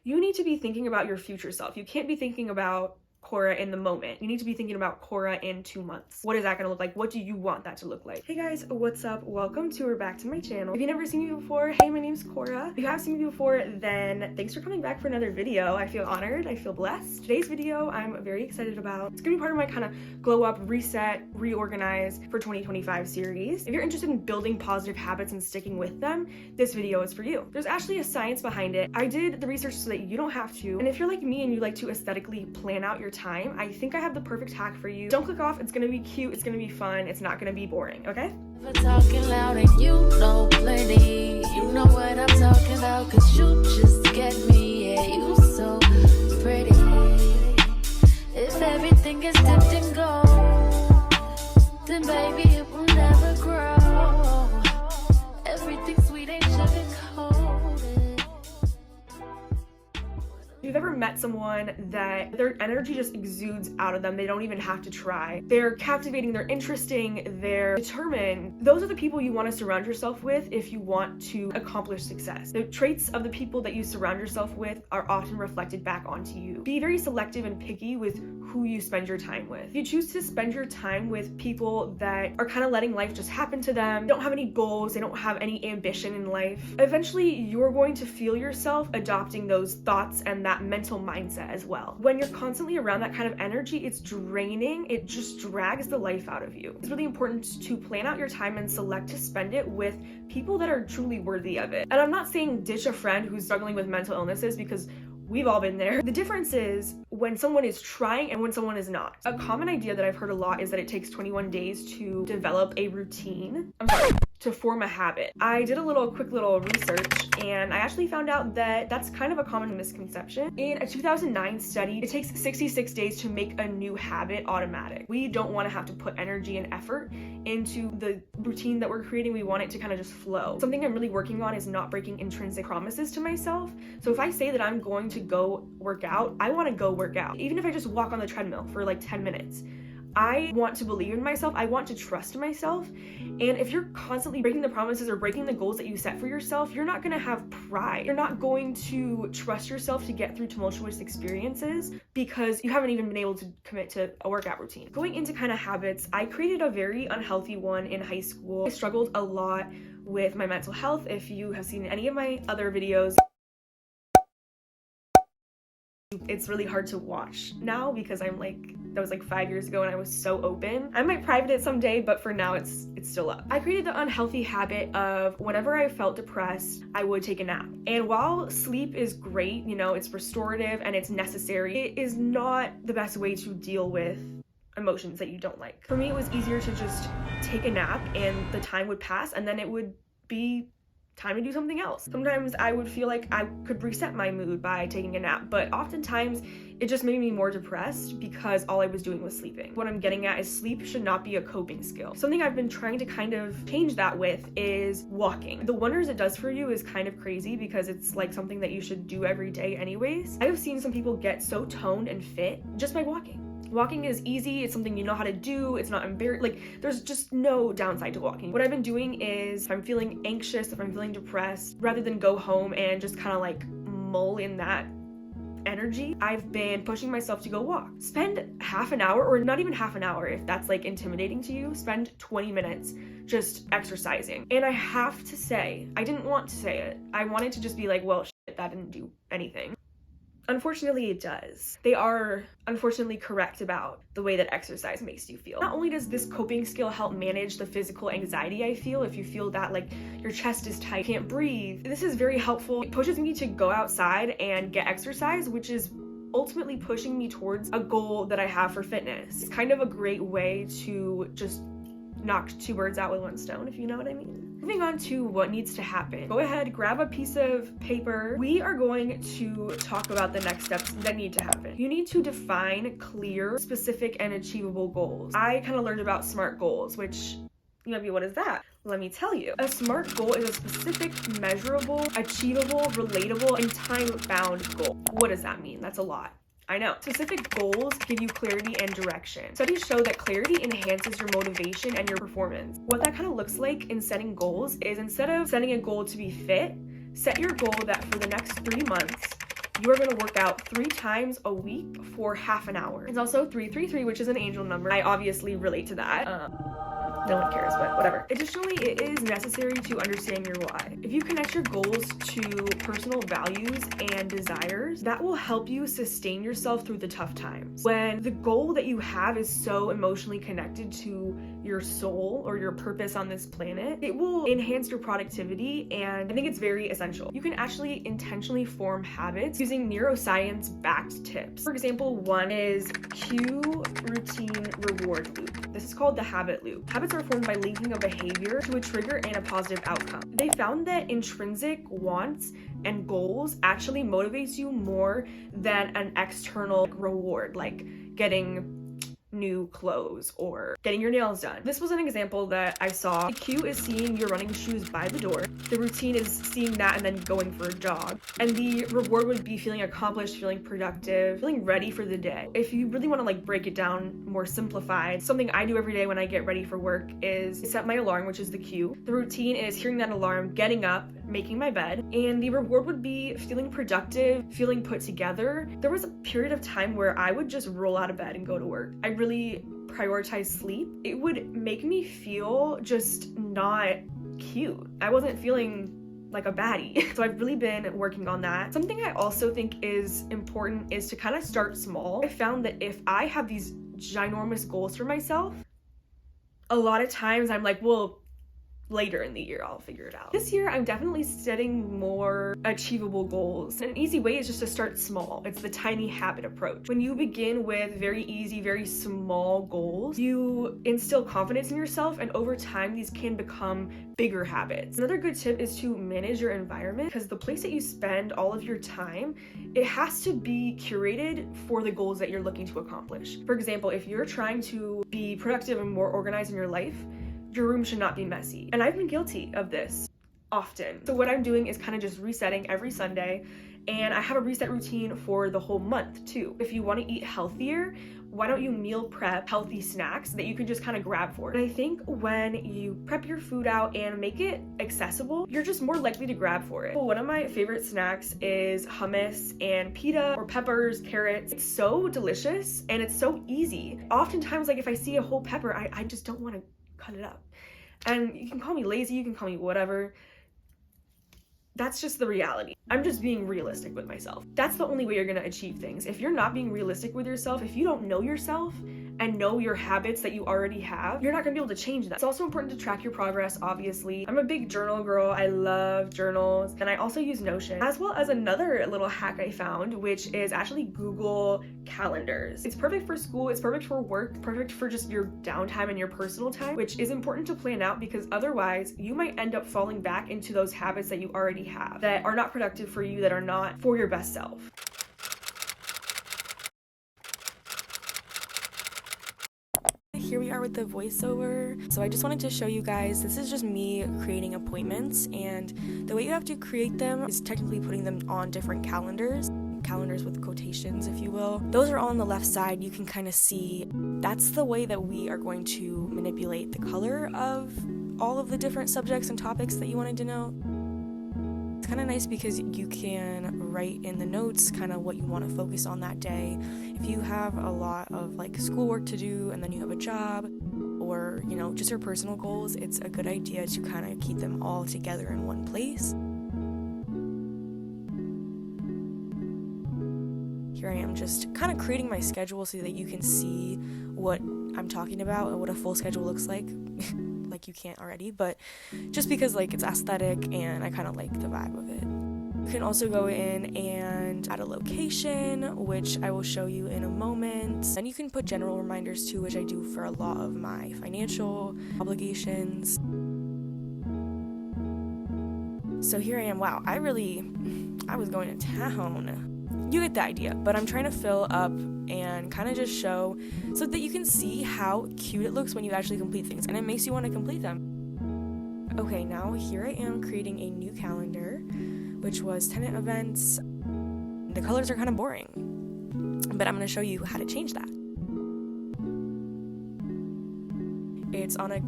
You need to be thinking about your future self. You can't be thinking about Cora in the moment. You need to be thinking about Cora in 2 months. What is that gonna look like? What do you want that to look like? Hey guys, what's up? Welcome to or back to my channel. If you've never seen me before, hey, my name's Cora. If you have seen me before, then thanks for coming back for another video. I feel honored, I feel blessed. Today's video I'm very excited about. It's gonna be part of my kind of glow up, reset, reorganize for 2025 series. If you're interested in building positive habits and sticking with them, this video is for you. There's actually a science behind it. I did the research so that you don't have to. And if you're like me and you like to aesthetically plan out your time, I think I have the perfect hack for you. Don't click off. It's gonna be cute, it's gonna be fun, it's not gonna be boring, okay? For talking loud and you know plenty. You know what I'm talking about, cause you just get me. Yeah, you so pretty. If everything is dipped in gold, then baby it will never grow. Everything sweet ain't sugar coated. If you've ever met someone that their energy just exudes out of them, they don't even have to try. They're captivating, they're interesting, they're determined. Those are the people you want to surround yourself with if you want to accomplish success. The traits of the people that you surround yourself with are often reflected back onto you. Be very selective and picky with who you spend your time with. If you choose to spend your time with people that are kind of letting life just happen to them, don't have any goals, they don't have any ambition in life, eventually you're going to feel yourself adopting those thoughts and that mental mindset as well. When you're constantly around that kind of energy, it's draining, it just drags the life out of you. It's really important to plan out your time and select to spend it with people that are truly worthy of it. And I'm not saying ditch a friend who's struggling with mental illnesses, because we've all been there. The difference is when someone is trying and when someone is not. A common idea that I've heard a lot is that it takes 21 days to develop a routine. To form a habit. I did a quick little research and I actually found out that that's kind of a common misconception. In a 2009 study, it takes 66 days to make a new habit automatic. We don't want to have to put energy and effort into the routine that we're creating. We want it to kind of just flow. Something I'm really working on is not breaking intrinsic promises to myself. So if I say that I'm going to go work out, I want to go work out. Even if I just walk on the treadmill for like 10 minutes. I want to believe in myself. I want to trust myself. And if you're constantly breaking the promises or breaking the goals that you set for yourself, you're not going to have pride. You're not going to trust yourself to get through tumultuous experiences because you haven't even been able to commit to a workout routine. Going into kind of habits, I created a very unhealthy one in high school. I struggled a lot with my mental health. If you have seen any of my other videos, it's really hard to watch now because that was like 5 years ago and I was so open. I might private it someday, but for now it's still up. I created the unhealthy habit of whenever I felt depressed, I would take a nap. And while sleep is great, you know, it's restorative and it's necessary, it is not the best way to deal with emotions that you don't like. For me, it was easier to just take a nap and the time would pass and then it would be time to do something else. Sometimes I would feel like I could reset my mood by taking a nap, but oftentimes it just made me more depressed because all I was doing was sleeping. What I'm getting at is sleep should not be a coping skill. Something I've been trying to kind of change that with is walking. The wonders it does for you is kind of crazy because it's like something that you should do every day anyways. I have seen some people get so toned and fit just by walking. Walking is easy, it's something you know how to do, it's not embarrassing, like there's just no downside to walking. What I've been doing is if I'm feeling anxious, if I'm feeling depressed, rather than go home and just kind of like mull in that energy, I've been pushing myself to go walk. Spend half an hour, or not even half an hour if that's like intimidating to you, spend 20 minutes just exercising. And I have to say, I didn't want to say it. I wanted to just be like, well, shit, that didn't do anything. Unfortunately, it does. They are unfortunately correct about the way that exercise makes you feel. Not only does this coping skill help manage the physical anxiety I feel, if you feel that like your chest is tight, can't breathe, this is very helpful. It pushes me to go outside and get exercise, which is ultimately pushing me towards a goal that I have for fitness. It's kind of a great way to just knock two birds out with one stone, if you know what I mean. Moving on to what needs to happen. Go ahead, grab a piece of paper. We are going to talk about the next steps that need to happen. You need to define clear, specific, and achievable goals. I kind of learned about SMART goals, which you might be, what is that? Let me tell you. A SMART goal is a specific, measurable, achievable, relatable, and time-bound goal. What does that mean? That's a lot. I know. Specific goals give you clarity and direction. Studies show that clarity enhances your motivation and your performance. What that kind of looks like in setting goals is instead of setting a goal to be fit, set your goal that for the next 3 months, you are going to work out 3 times a week for half an hour. It's also 333, which is an angel number. I obviously relate to that. No one cares, but whatever. Additionally, it is necessary to understand your why. If you connect your goals to personal values and desires, that will help you sustain yourself through the tough times. When the goal that you have is so emotionally connected to your soul or your purpose on this planet, it will enhance your productivity, and I think it's very essential. You can actually intentionally form habits using neuroscience-backed tips. For example, one is cue, routine, reward loop. This is called the habit loop. Habits are formed by linking a behavior to a trigger and a positive outcome. They found that intrinsic wants and goals actually motivates you more than an external reward, like getting new clothes or getting your nails done. This was an example that I saw. The cue is seeing your running shoes by the door. The routine is seeing that and then going for a jog. And the reward would be feeling accomplished, feeling productive, feeling ready for the day. If you really want to like break it down more simplified, something I do every day when I get ready for work is set my alarm, which is the cue. The routine is hearing that alarm, getting up, making my bed, and the reward would be feeling productive, feeling put together. There was a period of time where I would just roll out of bed and go to work. I really prioritize sleep. It would make me feel just not cute. I wasn't feeling like a baddie. So I've really been working on that. Something I also think is important is to kind of start small. I found that if I have these ginormous goals for myself, a lot of times I'm like, well, later in the year I'll figure it out. This year I'm definitely setting more achievable goals. And an easy way is just to start small. It's the tiny habit approach. When you begin with very easy, very small goals, you instill confidence in yourself, and over time these can become bigger habits. Another good tip is to manage your environment, because the place that you spend all of your time, it has to be curated for the goals that you're looking to accomplish. For example, if you're trying to be productive and more organized in your life, your room should not be messy. And I've been guilty of this often. So what I'm doing is kind of just resetting every Sunday, and I have a reset routine for the whole month too. If you want to eat healthier, why don't you meal prep healthy snacks that you can just kind of grab for? And I think when you prep your food out and make it accessible, you're just more likely to grab for it. One of my favorite snacks is hummus and pita or peppers, carrots. It's so delicious and it's so easy. Oftentimes, like if I see a whole pepper, I just don't want to cut it up. And you can call me lazy, you can call me whatever. That's just the reality. I'm just being realistic with myself. That's the only way you're gonna achieve things. If you're not being realistic with yourself, if you don't know yourself and know your habits that you already have, you're not gonna be able to change that. It's also important to track your progress, obviously. I'm a big journal girl. I love journals. And I also use Notion, as well as another little hack I found, which is actually Google Calendars. It's perfect for school, it's perfect for work, perfect for just your downtime and your personal time, which is important to plan out, because otherwise you might end up falling back into those habits that you already have that are not productive for you, that are not for your best self. Here we are with the voiceover. So I just wanted to show you guys, this is just me creating appointments, and the way you have to create them is technically putting them on different calendars with quotations, if you will. Those are all on the left side. You can kind of see that's the way that we are going to manipulate the color of all of the different subjects and topics that you wanted to know. It's kind of nice because you can write in the notes kind of what you want to focus on that day. If you have a lot of like schoolwork to do and then you have a job, or you know, just your personal goals, it's a good idea to kind of keep them all together in one place. Here I am just kind of creating my schedule so that you can see what I'm talking about and what a full schedule looks like. Like you can't already, but just because like it's aesthetic and I kind of like the vibe of it. You can also go in and add a location, which I will show you in a moment. And you can put general reminders too, which I do for a lot of my financial obligations. So here I am. Wow, I was going to town. You get the idea, but I'm trying to fill up and kind of just show so that you can see how cute it looks when you actually complete things, and it makes you want to complete them. Okay, now here I am creating a new calendar, which was tenant events. The colors are kind of boring, but I'm going to show you how to change that. It's on a,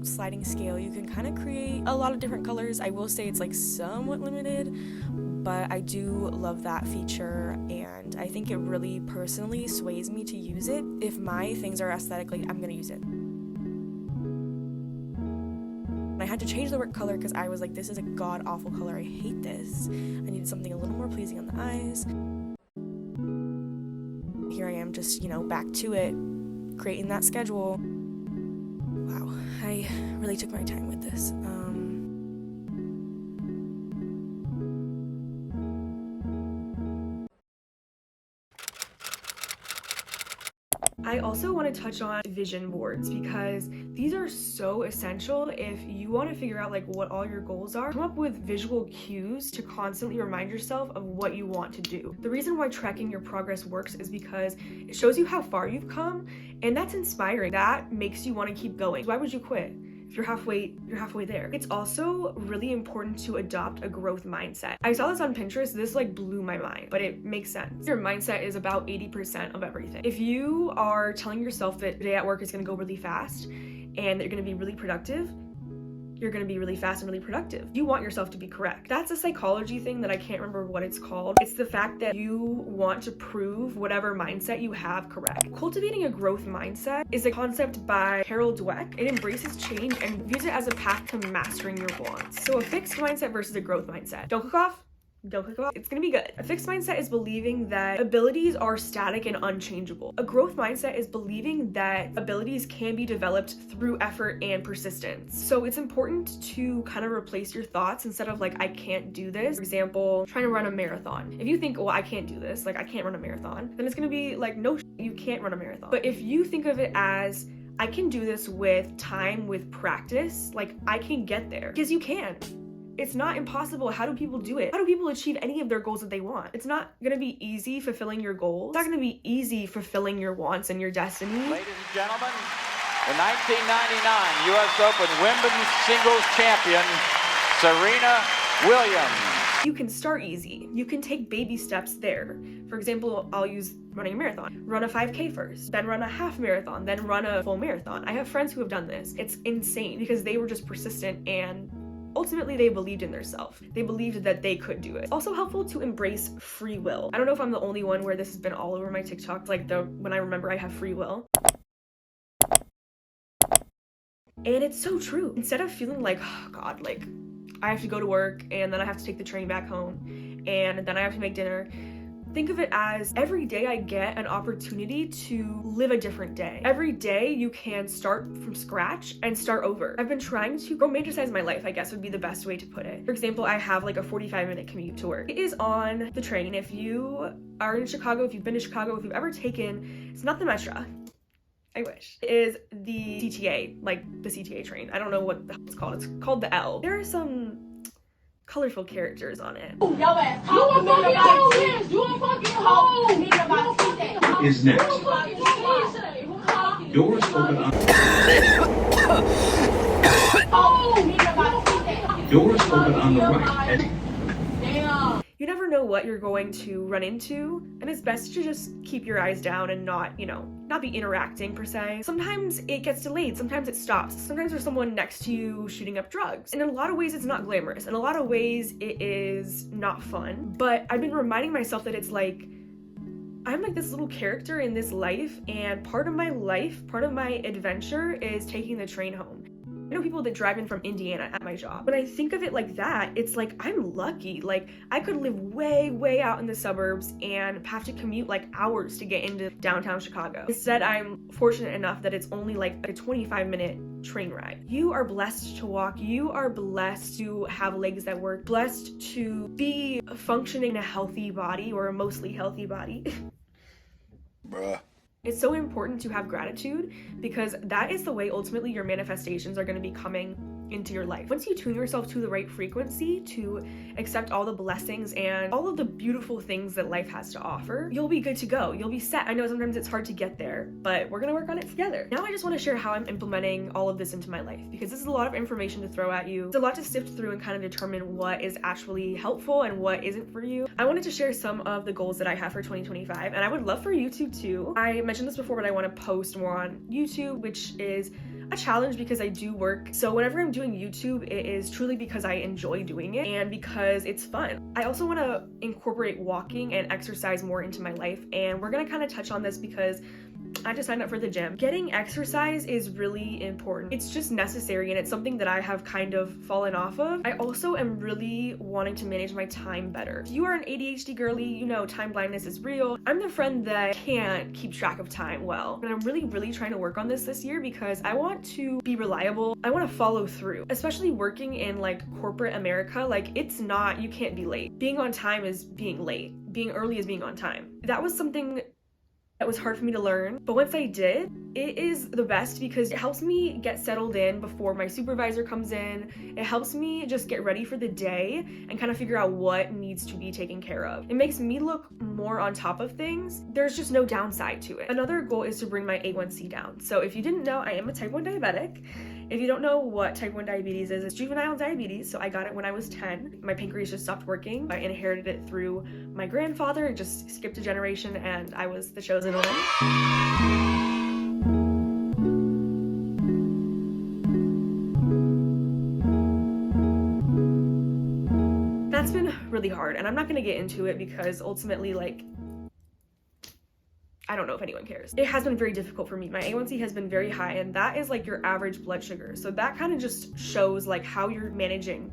sliding scale. You can kind of create a lot of different colors. I will say it's like somewhat limited, but I do love that feature, and I think it really personally sways me to use it. If my things are aesthetically, I'm gonna use it. I had to change the work color because I was like, this is a god-awful color. I hate this. I needed something a little more pleasing on the eyes. Here I am just, back to it, creating that schedule. Wow, I really took my time with this. I also want to touch on vision boards because these are so essential if you want to figure out like what all your goals are. Come up with visual cues to constantly remind yourself of what you want to do. The reason why tracking your progress works is because it shows you how far you've come, and that's inspiring. That makes you want to keep going. Why would you quit? If you're halfway there. It's also really important to adopt a growth mindset. I saw this on Pinterest. This like blew my mind, but it makes sense. Your mindset is about 80% of everything. If you are telling yourself that the day at work is going to go really fast and that you're going to be really productive, you're going to be really fast and really productive. You want yourself to be correct. That's a psychology thing that I can't remember what it's called. It's the fact that you want to prove whatever mindset you have correct. Cultivating a growth mindset is a concept by Carol Dweck. It embraces change and views it as a path to mastering your wants. So a fixed mindset versus a growth mindset. Don't click off. It's gonna be good. A fixed mindset is believing that abilities are static and unchangeable. A growth mindset is believing that abilities can be developed through effort and persistence. So it's important to kind of replace your thoughts instead of like, I can't do this. For example, trying to run a marathon. If you think, well, I can't do this, like I can't run a marathon, then it's gonna be like, no, you can't run a marathon. But if you think of it as, I can do this with time, with practice, like I can get there, because you can. It's not impossible. How do people do it? How do people achieve any of their goals that they want? It's not gonna be easy fulfilling your goals. It's not gonna be easy fulfilling your wants and your destiny. Ladies and gentlemen, the 1999 U.S. Open Women's Singles Champion, Serena Williams. You can start easy. You can take baby steps there. For example, I'll use running a marathon. Run a 5K first, then run a half marathon, then run a full marathon. I have friends who have done this. It's insane because they were just persistent and ultimately they believed in themselves. They believed that they could do it. It's also helpful to embrace free will. I don't know if I'm the only one where this has been all over my TikTok, like when I remember I have free will. And it's so true. Instead of feeling like, oh God, like I have to go to work and then I have to take the train back home and then I have to make dinner, think of it as every day I get an opportunity to live a different day. Every day you can start from scratch and start over. I've been trying to romanticize my life, I guess would be the best way to put it. For example, I have like a 45-minute commute to work. It is on the train. If you are in Chicago, if you've been to Chicago, if you've ever taken, it's not the Metro. I wish. It is the CTA, like the CTA train. I don't know what the hell it's called. It's called the L. There are some colorful characters on it. Yo ass, you a fucking hoe! You a fucking hoe! Is next. Doors open on. Doors open on the right. You never know what you're going to run into, and it's best to just keep your eyes down and not be interacting per se. Sometimes it gets delayed, sometimes it stops, sometimes there's someone next to you shooting up drugs. And in a lot of ways it's not glamorous, in a lot of ways it is not fun, but I've been reminding myself that it's like, I'm like this little character in this life, and part of my life, part of my adventure is taking the train home. I know people that drive in from Indiana at my job. When I think of it like that, it's like, I'm lucky. Like, I could live way, way out in the suburbs and have to commute like hours to get into downtown Chicago. Instead, I'm fortunate enough that it's only like a 25-minute train ride. You are blessed to walk. You are blessed to have legs that work. Blessed to be functioning in a healthy body, or a mostly healthy body. Bruh. It's so important to have gratitude, because that is the way ultimately your manifestations are going to be coming into your life. Once you tune yourself to the right frequency to accept all the blessings and all of the beautiful things that life has to offer, you'll be good to go. You'll be set. I know sometimes it's hard to get there, but we're going to work on it together. Now I just want to share how I'm implementing all of this into my life, because this is a lot of information to throw at you. It's a lot to sift through and kind of determine what is actually helpful and what isn't for you. I wanted to share some of the goals that I have for 2025, and I would love for YouTube too. I mentioned this before, but I want to post more on YouTube, which is a challenge because I do work. So whenever I'm doing YouTube, it is truly because I enjoy doing it and because it's fun. I also want to incorporate walking and exercise more into my life, and we're going to kind of touch on this because I just signed up for the gym. Getting exercise is really important. It's just necessary, and it's something that I have kind of fallen off of. I also am really wanting to manage my time better. If you are an ADHD girly, you know time blindness is real. I'm the friend that can't keep track of time well, and I'm really trying to work on this year because I want to be reliable. I want to follow through, especially working in like corporate America. Like, it's not, you can't be late. Being on time is being late. Being early is being on time. That was something that was hard for me to learn, but once I did, it is the best because it helps me get settled in before my supervisor comes in. It helps me just get ready for the day and kind of figure out what needs to be taken care of. It makes me look more on top of things. There's just no downside to it. Another goal is to bring my A1C down. So if you didn't know, I am a type 1 diabetic. If you don't know what type 1 diabetes is, it's juvenile diabetes. So I got it when I was 10. My pancreas just stopped working. I inherited it through my grandfather. It just skipped a generation, and I was the chosen one. That's been really hard, and I'm not gonna get into it because ultimately, like, I don't know if anyone cares. It has been very difficult for me. My A1C has been very high, and that is like your average blood sugar. So that kind of just shows like how you're managing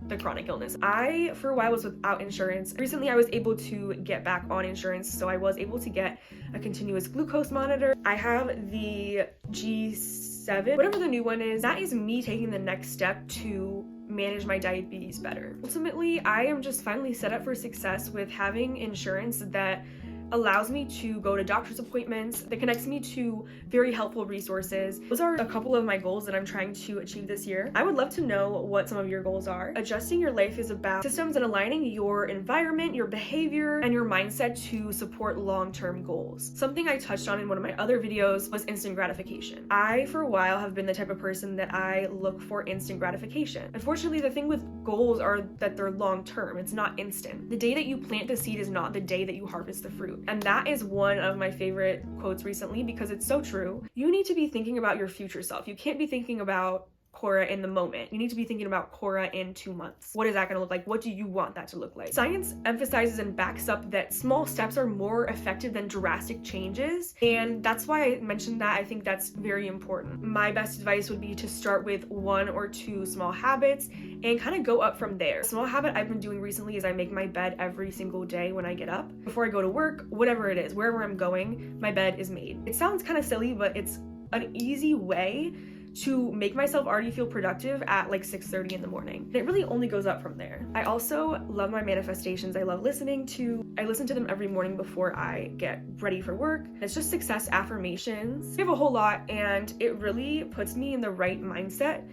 the chronic illness. I, for a while, was without insurance. Recently, I was able to get back on insurance, so I was able to get a continuous glucose monitor. I have the G7, whatever the new one is. That is me taking the next step to manage my diabetes better. Ultimately, I am just finally set up for success with having insurance that allows me to go to doctor's appointments, that connects me to very helpful resources. Those are a couple of my goals that I'm trying to achieve this year. I would love to know what some of your goals are. Adjusting your life is about systems and aligning your environment, your behavior, and your mindset to support long-term goals. Something I touched on in one of my other videos was instant gratification. I, for a while, have been the type of person that I look for instant gratification. Unfortunately, the thing with goals are that they're long-term. It's not instant. The day that you plant the seed is not the day that you harvest the fruit. And that is one of my favorite quotes recently because it's so true. You need to be thinking about your future self. You can't be thinking about Cora in the moment. You need to be thinking about Cora in 2 months. What is that going to look like? What do you want that to look like? Science emphasizes and backs up that small steps are more effective than drastic changes. And that's why I mentioned that. I think that's very important. My best advice would be to start with 1 or 2 small habits and kind of go up from there. A small habit I've been doing recently is I make my bed every single day when I get up. Before I go to work, whatever it is, wherever I'm going, my bed is made. It sounds kind of silly, but it's an easy way to make myself already feel productive at like 6:30 in the morning. And it really only goes up from there. I also love my manifestations. I listen to them every morning before I get ready for work. It's just success affirmations. I have a whole lot, and it really puts me in the right mindset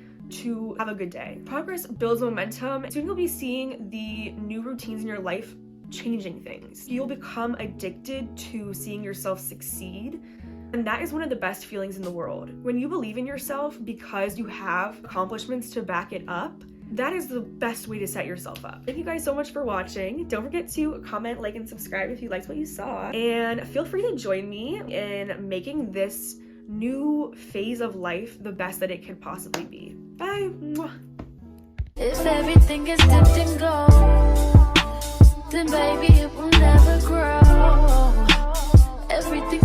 to have a good day. Progress builds momentum. Soon you'll be seeing the new routines in your life changing things. You'll become addicted to seeing yourself succeed. And that is one of the best feelings in the world. When you believe in yourself because you have accomplishments to back it up, that is the best way to set yourself up. Thank you guys so much for watching. Don't forget to comment, like, and subscribe if you liked what you saw. And feel free to join me in making this new phase of life the best that it could possibly be. Bye. Mwah. If everything is dipped in gold, then baby it will never grow. Everything